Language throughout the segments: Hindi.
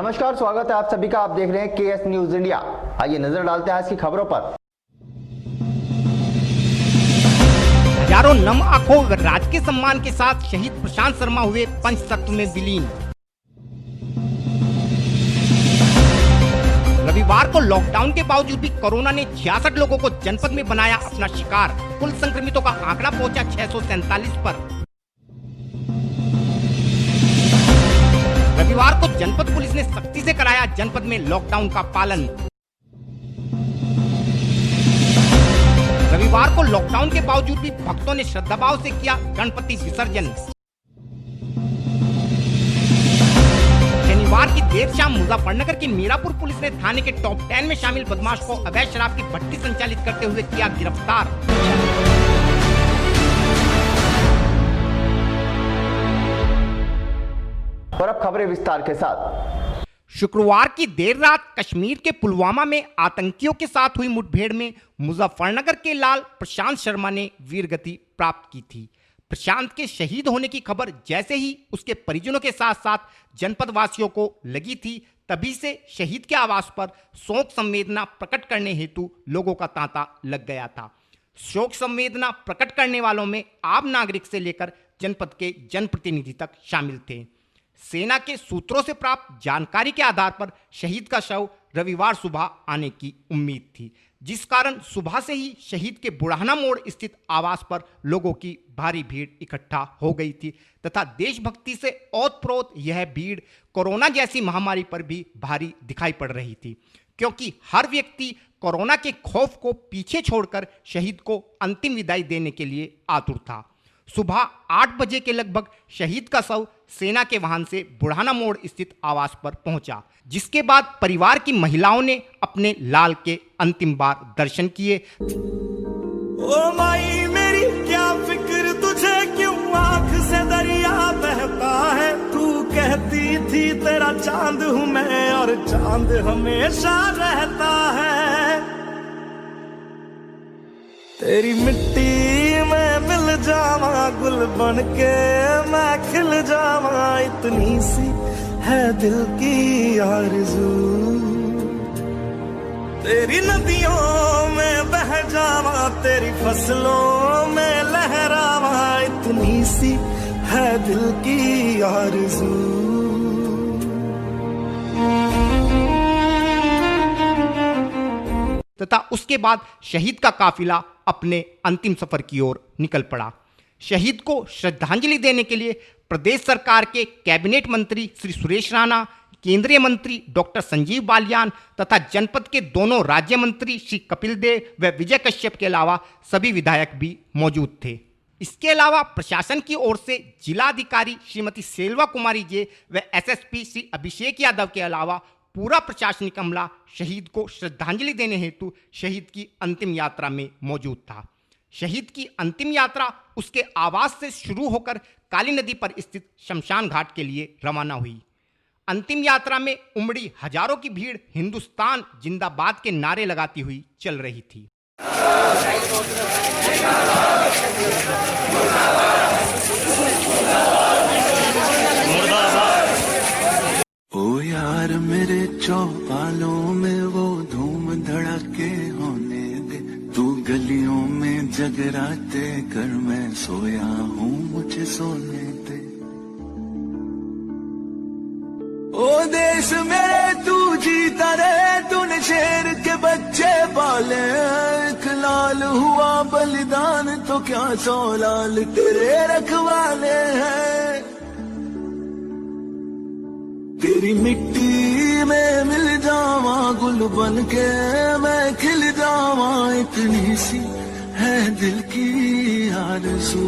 नमस्कार, स्वागत है आप सभी का। आप देख रहे हैं केएस न्यूज इंडिया। आइए नजर डालते हैं आज की खबरों पर। हजारों नम आंखों व राजकीय सम्मान के साथ शहीद प्रशांत शर्मा हुए पंचतत्व में विलीन। रविवार को लॉकडाउन के बावजूद भी कोरोना ने 66 लोगों को जनपद में बनाया अपना शिकार। कुल संक्रमितों का आंकड़ा पहुंचा 647 पर। रविवार को जनपद पुलिस ने सख्ती से कराया जनपद में लॉकडाउन का पालन। रविवार को लॉकडाउन के बावजूद भी भक्तों ने श्रद्धाभाव से किया गणपति विसर्जन। शनिवार की देर शाम मुजफ्फरनगर की मीरापुर पुलिस ने थाने के टॉप 10 में शामिल बदमाश को अवैध शराब की भट्टी संचालित करते हुए किया गिरफ्तार। और अब खबरें विस्तार के साथ। शुक्रवार की देर रात कश्मीर के पुलवामा में आतंकियों के साथ हुई मुठभेड़ में मुजफ्फरनगर के लाल प्रशांत शर्मा ने वीरगति प्राप्त की थी। प्रशांत के शहीद होने की खबर जैसे ही उसके परिजनों के साथ साथ जनपद वासियों को लगी थी, तभी से शहीद के आवास पर शोक संवेदना प्रकट करने हेतु लोगों का तांता लग गया था। शोक संवेदना प्रकट करने वालों में आम नागरिक से लेकर जनपद के जनप्रतिनिधि तक शामिल थे। सेना के सूत्रों से प्राप्त जानकारी के आधार पर शहीद का शव रविवार सुबह आने की उम्मीद थी, जिस कारण सुबह से ही शहीद के बुढ़ाना मोड़ स्थित आवास पर लोगों की भारी भीड़ इकट्ठा हो गई थी तथा देशभक्ति से ओतप्रोत यह भीड़ कोरोना जैसी महामारी पर भी भारी दिखाई पड़ रही थी, क्योंकि हर व्यक्ति कोरोना के खौफ को पीछे छोड़कर शहीद को अंतिम विदाई देने के लिए आतुर था। सुबह 8 बजे के लगभग शहीद का शव सेना के वाहन से बुढ़ाना मोड़ स्थित आवास पर पहुंचा, जिसके बाद परिवार की महिलाओं ने अपने लाल के अंतिम बार दर्शन किए। ओ माई मेरी क्या फिक्र तुझे, क्यों आंख से दरिया बहता है। तू कहती थी तेरा चांद हूं मैं और चांद हमेशा रहता है। तेरी मिट्टी में मिल जावा गुल बनके मैं खिल जावा, इतनी सी है दिल की आरज़ू। तेरी नदियों में बह जावा, तेरी फसलों में लहरावा, इतनी सी है दिल की आरज़ू। तथा उसके बाद शहीद का काफिला अपने अंतिम सफर की ओर निकल पड़ा। शहीद को श्रद्धांजलि देने के लिए प्रदेश सरकार के कैबिनेट मंत्री श्री सुरेश राणा, केंद्रीय मंत्री डॉक्टर संजीव बालियान तथा जनपद के दोनों राज्य मंत्री श्री कपिल देव व विजय कश्यप के अलावा सभी विधायक भी मौजूद थे। इसके अलावा प्रशासन की ओर से जिलाधिकारी श्रीमती सेल्वा कुमारी जे व एसएसपी श्री अभिषेक यादव के अलावा पूरा प्रशासनिक अमला शहीद को श्रद्धांजलि देने हेतु शहीद की अंतिम यात्रा में मौजूद था। शहीद की अंतिम यात्रा उसके आवास से शुरू होकर काली नदी पर स्थित शमशान घाट के लिए रवाना हुई। अंतिम यात्रा में उमड़ी हजारों की भीड़ हिंदुस्तान जिंदाबाद के नारे लगाती हुई चल रही थी। ओ यार मेरे चौपालों में वो धूम धड़ाके होने दे, तू गलियों में जगराते कर, मैं सोया हूँ मुझे सोने दे। ओ देश मेरे तू जीता रहे, तूने शेर के बच्चे पाले। एक लाल हुआ बलिदान तो क्या 100 लाल तेरे रखवाले हैं। तेरी मिट्टी में मिल जावा गुल बनके मैं खिल जावा, इतनी सी है दिल की आरज़ू।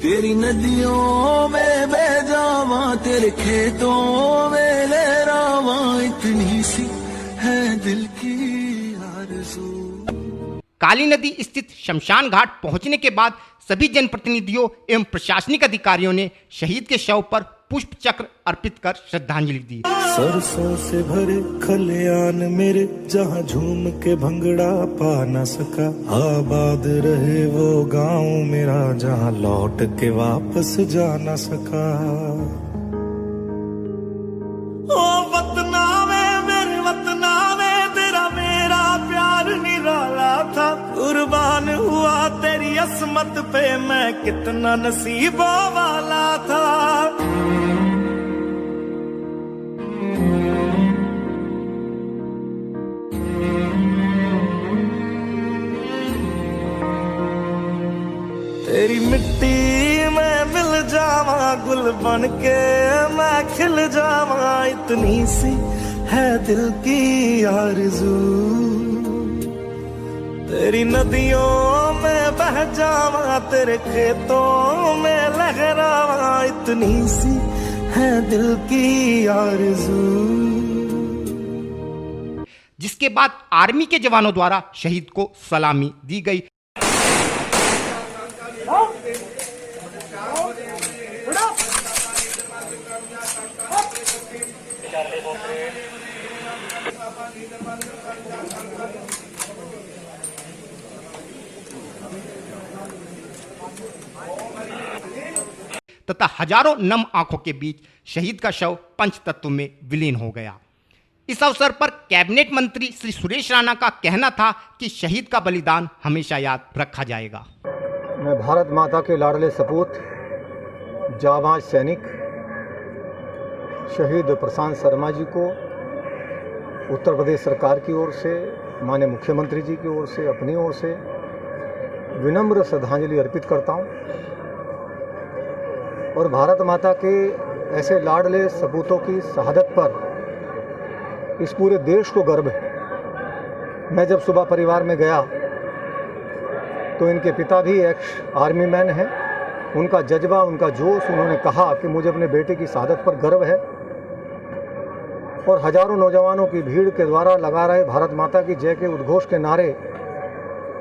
तेरी नदियों में बह जावा, तेरे खेतों में लहरावा, इतनी सी है दिल की आरज़ू। काली नदी स्थित शमशान घाट पहुंचने के बाद सभी जनप्रतिनिधियों एवं प्रशासनिक अधिकारियों ने शहीद के शव पर पुष्प चक्र अर्पित कर श्रद्धांजलि दी। सरसों से भरे खलियान मेरे, जहाँ झूम के भंगड़ा पा न सका। आबाद रहे वो गांव मेरा, जहाँ लौट के वापस जा न सका। किस्मत पे मैं कितना नसीबों वाला था। तेरी मिट्टी में मिल जावा, गुल बन के मैं खिल जावा, इतनी सी है दिल की आरज़ू। तेरी नदियों में बह जावा, तेरे खेतों में लहरावा, इतनी सी है दिल की आरज़ू। जिसके बाद आर्मी के जवानों द्वारा शहीद को सलामी दी गई। तथा हजारों नम आंखों के बीच शहीद का शव पंचतत्व में विलीन हो गया। इस अवसर पर कैबिनेट मंत्री श्री सुरेश राणा का कहना था कि शहीद का बलिदान हमेशा याद रखा जाएगा। मैं भारत माता के लाडले सपूत जाबाज सैनिक शहीद प्रशांत शर्मा जी को उत्तर प्रदेश सरकार की ओर से, माननीय मुख्यमंत्री जी की ओर से, अपनी ओर से विनम्र श्रद्धांजलि अर्पित करता हूं। और भारत माता के ऐसे लाडले सपूतों की शहादत पर इस पूरे देश को गर्व है। मैं जब सुबह परिवार में गया तो इनके पिता भी एक्स आर्मी मैन हैं। उनका जज्बा, उनका जोश, उन्होंने कहा कि मुझे अपने बेटे की शहादत पर गर्व है। और हजारों नौजवानों की भीड़ के द्वारा लगा रहे भारत माता की जय के उद्घोष के नारे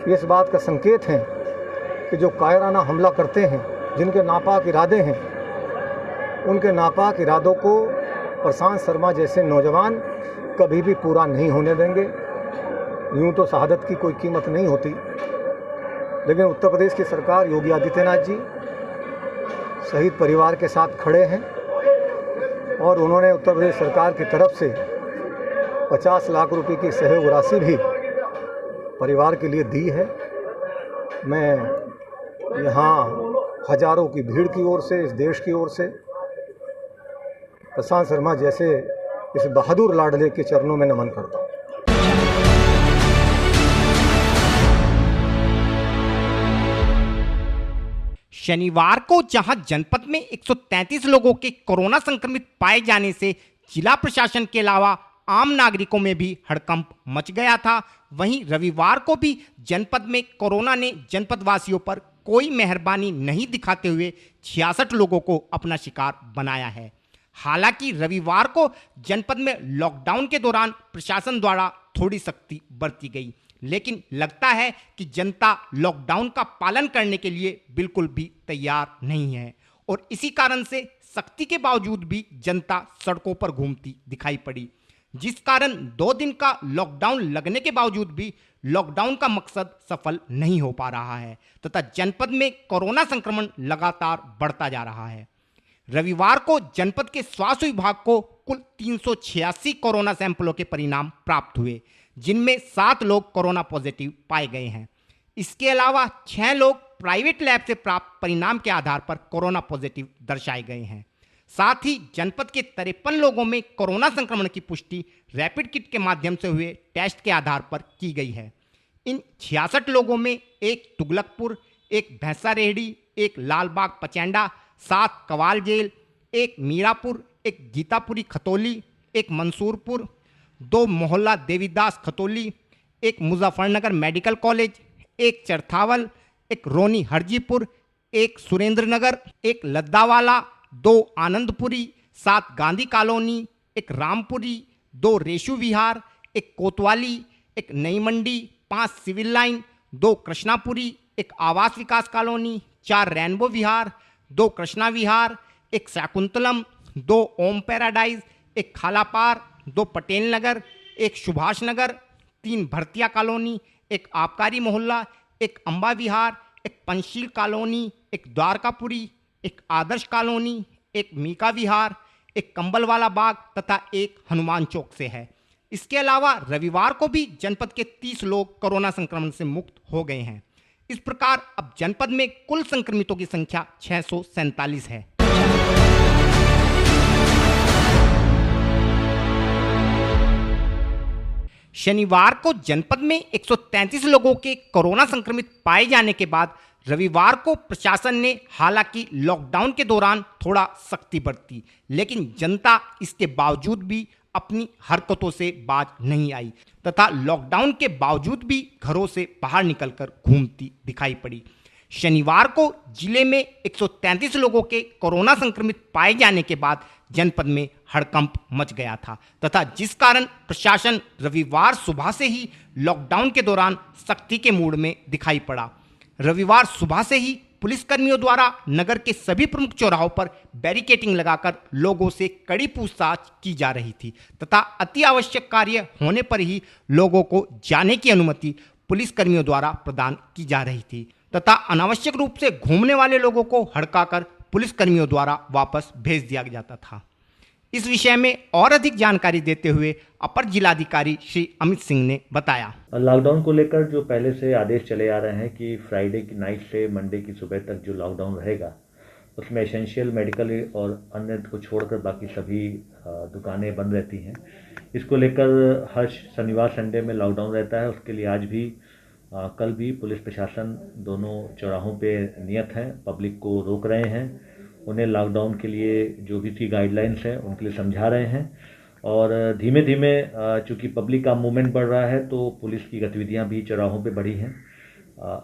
इस बात का संकेत हैं कि जो कायराना हमला करते हैं, जिनके नापाक इरादे हैं, उनके नापाक इरादों को प्रशांत शर्मा जैसे नौजवान कभी भी पूरा नहीं होने देंगे। यूं तो शहादत की कोई कीमत नहीं होती, लेकिन उत्तर प्रदेश की सरकार, योगी आदित्यनाथ जी शहीद परिवार के साथ खड़े हैं और उन्होंने उत्तर प्रदेश सरकार की तरफ से 50 लाख रुपए की सहयोग राशि भी परिवार के लिए दी है। मैं यहाँ हजारों की भीड़ की ओर से, इस देश की ओर से प्रशांत शर्मा जैसे इस बहादुर लाडले के चरणों में नमन करता हूँ। शनिवार को जहां जनपद में 133 लोगों के कोरोना संक्रमित पाए जाने से जिला प्रशासन के अलावा आम नागरिकों में भी हड़कंप मच गया था, वहीं रविवार को भी जनपद में कोरोना ने जनपद वासियों पर कोई मेहरबानी नहीं दिखाते हुए 66 लोगों को अपना शिकार बनाया है। हालांकि रविवार को जनपद में लॉकडाउन के दौरान प्रशासन द्वारा थोड़ी सख्ती बरती गई, लेकिन लगता है कि जनता लॉकडाउन का पालन करने के लिए बिल्कुल भी तैयार नहीं है और इसी कारण से सख्ती के बावजूद भी जनता सड़कों पर घूमती दिखाई पड़ी, जिस कारण 2 दिन का लॉकडाउन लगने के बावजूद भी लॉकडाउन का मकसद सफल नहीं हो पा रहा है तथा जनपद में कोरोना संक्रमण लगातार बढ़ता जा रहा है। रविवार को जनपद के स्वास्थ्य विभाग को कुल 386 कोरोना सैंपलों के परिणाम प्राप्त हुए, जिनमें 7 लोग कोरोना पॉजिटिव पाए गए हैं। इसके अलावा 6 लोग प्राइवेट लैब से प्राप्त परिणाम के आधार पर कोरोना पॉजिटिव दर्शाए गए हैं। साथ ही जनपद के 53 लोगों में कोरोना संक्रमण की पुष्टि रैपिड किट के माध्यम से हुए टेस्ट के आधार पर की गई है। इन 66 लोगों में एक तुगलकपुर, एक भैंसा रेहड़ी, एक लालबाग पचैंडा, 7 कवाल जेल, एक मीरापुर, एक गीतापुरी खतौली, एक मंसूरपुर, 2 मोहल्ला देवीदास खतौली, एक मुजफ्फरनगर मेडिकल कॉलेज, एक चरथावल, एक रोनी हरजीपुर, एक सुरेंद्र नगर, एक लद्दावाला, 2 आनंदपुरी, 7 गांधी कॉलोनी, एक रामपुरी, 2 रेशु विहार, एक कोतवाली, एक नई मंडी, 5 सिविल लाइन, 2 कृष्णापुरी, एक आवास विकास कॉलोनी, 4 रैनबो विहार, 2 कृष्णा विहार, एक शाकुंतलम, 2 ओम पैराडाइज, एक खालापार, 2 पटेल नगर, एक सुभाष नगर, 3 भरतिया कॉलोनी, एक आबकारी मोहल्ला, एक अम्बा विहार, एक पंचशील कॉलोनी, एक द्वारकापुरी, एक आदर्श कॉलोनी, एक मीका विहार, एक कंबलवाला बाग तथा एक हनुमान चौक से है। इसके अलावा रविवार को भी जनपद के 30 लोग कोरोना संक्रमण से मुक्त हो गए हैं। इस प्रकार अब जनपद में कुल संक्रमितों की संख्या 647 है। शनिवार को जनपद में 133 लोगों के कोरोना संक्रमित पाए जाने के बाद रविवार को प्रशासन ने हालांकि लॉकडाउन के दौरान थोड़ा सख्ती बरती, लेकिन जनता इसके बावजूद भी अपनी हरकतों से बाज नहीं आई तथा लॉकडाउन के बावजूद भी घरों से बाहर निकलकर घूमती दिखाई पड़ी। शनिवार को जिले में 133 लोगों के कोरोना संक्रमित पाए जाने के बाद जनपद में हड़कंप मच गया था तथा जिस कारण प्रशासन रविवार सुबह से ही लॉकडाउन के दौरान सख्ती के मूड में दिखाई पड़ा। रविवार सुबह से ही पुलिसकर्मियों द्वारा नगर के सभी प्रमुख चौराहों पर बैरिकेडिंग लगाकर लोगों से कड़ी पूछताछ की जा रही थी तथा अति आवश्यक कार्य होने पर ही लोगों को जाने की अनुमति पुलिसकर्मियों द्वारा प्रदान की जा रही थी तथा अनावश्यक रूप से घूमने वाले लोगों को हड़काकर पुलिसकर्मियों द्वारा वापस भेज दिया जाता था। इस विषय में और अधिक जानकारी देते हुए अपर जिलाधिकारी श्री अमित सिंह ने बताया। लॉकडाउन को लेकर जो पहले से आदेश चले आ रहे हैं कि फ्राइडे की नाइट से मंडे की सुबह तक जो लॉकडाउन रहेगा उसमें एसेंशियल मेडिकल और अन्य को छोड़कर बाकी सभी दुकानें बंद रहती हैं। इसको लेकर हर शनिवार संडे में लॉकडाउन रहता है। उसके लिए आज भी कल भी पुलिस प्रशासन दोनों चौराहों पे नियत हैं, पब्लिक को रोक रहे हैं, उन्हें लॉकडाउन के लिए जो भी सी गाइडलाइंस हैं उनके लिए समझा रहे हैं और धीमे धीमे चूँकि पब्लिक का मूवमेंट बढ़ रहा है तो पुलिस की गतिविधियां भी चौराहों पे बढ़ी हैं।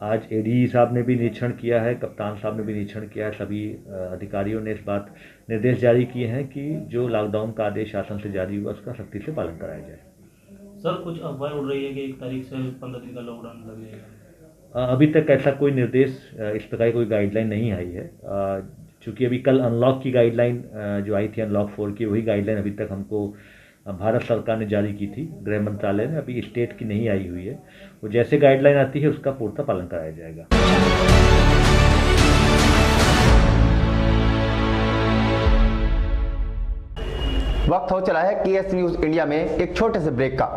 आज एडी साहब ने भी निरीक्षण किया है, कप्तान साहब ने भी निरीक्षण किया है। सभी अधिकारियों ने इस बात निर्देश जारी किए हैं कि जो लॉकडाउन का आदेश शासन से जारी हुआ उसका सख्ती से पालन कराया जाए। सर, कुछ अफवाह उड़ रही है कि 1 तारीख से 15 दिन का लॉकडाउन लगेगा। अभी तक ऐसा कोई निर्देश इस प्रकार की कोई गाइडलाइन नहीं आई है। चूँकि अभी कल अनलॉक की गाइडलाइन जो आई थी अनलॉक 4 की, वही गाइडलाइन अभी तक हमको भारत सरकार ने जारी की थी, गृह मंत्रालय ने, अभी स्टेट की नहीं आई हुई है। वो जैसे गाइडलाइन आती है उसका पूर्णतः पालन कराया जाएगा। वक्त हो चला है केएस न्यूज इंडिया में एक छोटे से ब्रेक का।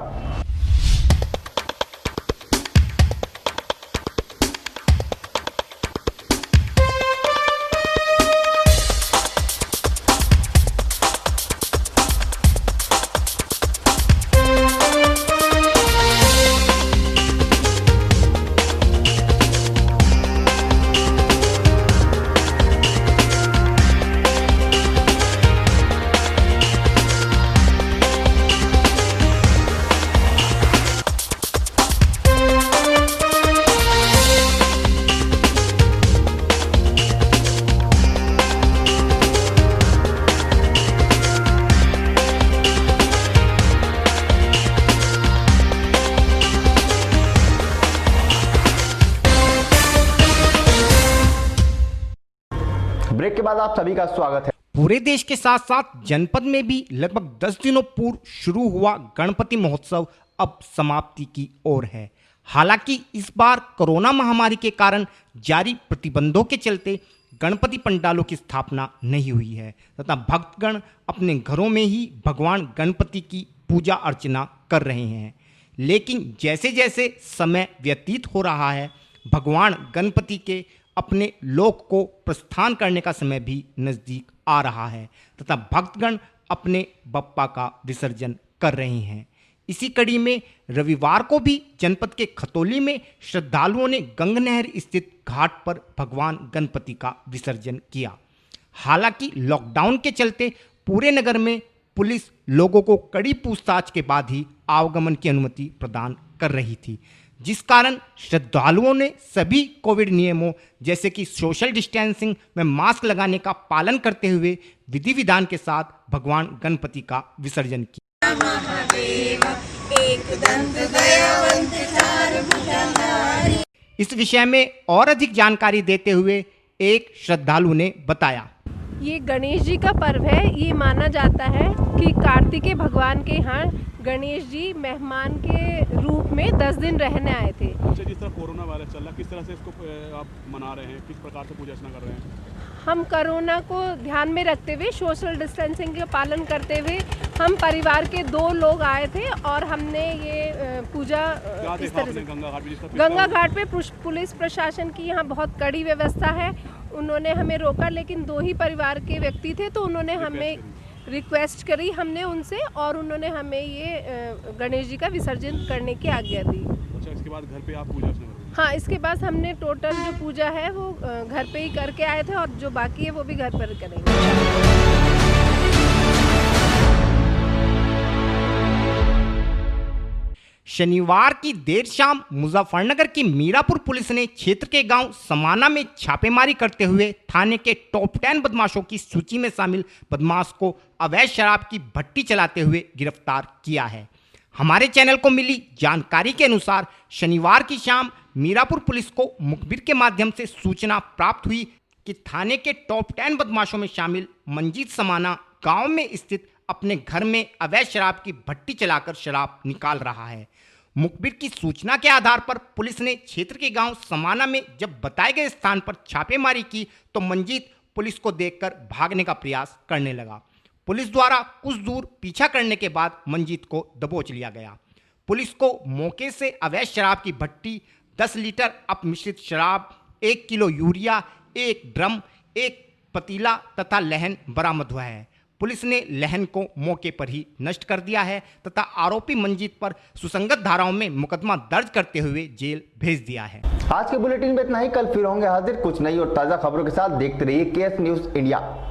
ब्रेक के बाद आप सभी का स्वागत है। पूरे देश के साथ साथ जनपद में भी लगभग 10 दिनों पूर्व शुरू हुआ गणपति महोत्सव अब समाप्ति की ओर है। हालांकि इस बार कोरोना महामारी के कारण जारी प्रतिबंधों के चलते गणपति पंडालों की स्थापना नहीं हुई है तथा भक्तगण अपने घरों में ही भगवान गणपति की पूजा अर्चना कर रहे हैं। लेकिन जैसे जैसे समय व्यतीत हो रहा है, भगवान गणपति के अपने लोक को प्रस्थान करने का समय भी नज़दीक आ रहा है तथा भक्तगण अपने बप्पा का विसर्जन कर रहे हैं। इसी कड़ी में रविवार को भी जनपद के खतौली में श्रद्धालुओं ने गंगनहर स्थित घाट पर भगवान गणपति का विसर्जन किया। हालांकि लॉकडाउन के चलते पूरे नगर में पुलिस लोगों को कड़ी पूछताछ के बाद ही आवागमन की अनुमति प्रदान कर रही थी, जिस कारण श्रद्धालुओं ने सभी कोविड नियमों जैसे कि सोशल डिस्टेंसिंग में मास्क लगाने का पालन करते हुए विधि विधान के साथ भगवान गणपति का विसर्जन किया। इस विषय में और अधिक जानकारी देते हुए एक श्रद्धालु ने बताया। ये गणेश जी का पर्व है। ये माना जाता है कि कार्तिकेय भगवान के यहाँ गणेश जी मेहमान के रूप में 10 दिन रहने आए थे। अच्छा, जिस तरह कोरोना वायरस चल रहा है, किस तरह से इसको आप मना रहे हैं, किस प्रकार से पूजा अर्चना कर रहे हैं? हम कोरोना को ध्यान में रखते हुए, सोशल डिस्टेंसिंग का पालन करते हुए, हम परिवार के 2 लोग आए थे और हमने ये पूजा इस तरह से गंगा घाट पे पुलिस प्रशासन की यहाँ बहुत कड़ी व्यवस्था है। उन्होंने हमें रोका, लेकिन 2 ही परिवार के व्यक्ति थे तो उन्होंने हमें रिक्वेस्ट करी हमने उनसे, और उन्होंने हमें ये गणेश जी का विसर्जन करने की आज्ञा दी। अच्छा, इसके बाद घर पे आप पूजा अर्चना करेंगे? हाँ, इसके बाद हमने टोटल जो पूजा है वो घर पे ही करके आए थे, और जो बाकी है वो भी घर पर करेंगे। शनिवार की देर शाम मुजफ्फरनगर की मीरापुर पुलिस ने क्षेत्र के गांव समाना में छापेमारी करते हुए थाने के टॉप 10 बदमाशों की सूची में शामिल बदमाश को अवैध शराब की भट्टी चलाते हुए गिरफ्तार किया है। हमारे चैनल को मिली जानकारी के अनुसार शनिवार की शाम मीरापुर पुलिस को मुखबिर के माध्यम से सूचना प्राप्त हुई कि थाने के टॉप 10 बदमाशों में शामिल मंजीत समाना गांव में स्थित अपने घर में अवैध शराब की भट्टी चलाकर शराब निकाल रहा है। मुखबिर की सूचना के आधार पर पुलिस ने क्षेत्र के गांव समाना में जब बताए गए स्थान पर छापेमारी की तो मंजीत पुलिस को देखकर भागने का प्रयास करने लगा। पुलिस द्वारा कुछ दूर पीछा करने के बाद मंजीत को दबोच लिया गया। पुलिस को मौके से अवैध शराब की भट्टी, 10 लीटर अपमिश्रित शराब, 1 किलो यूरिया, 1 ड्रम, 1 पतीला तथा लहन बरामद हुआ है। पुलिस ने लहन को मौके पर ही नष्ट कर दिया है तथा आरोपी मंजीत पर सुसंगत धाराओं में मुकदमा दर्ज करते हुए जेल भेज दिया है। आज के बुलेटिन में इतना ही। कल फिर होंगे हाजिर कुछ नई और ताजा खबरों के साथ। देखते रहिए केएस न्यूज़ इंडिया।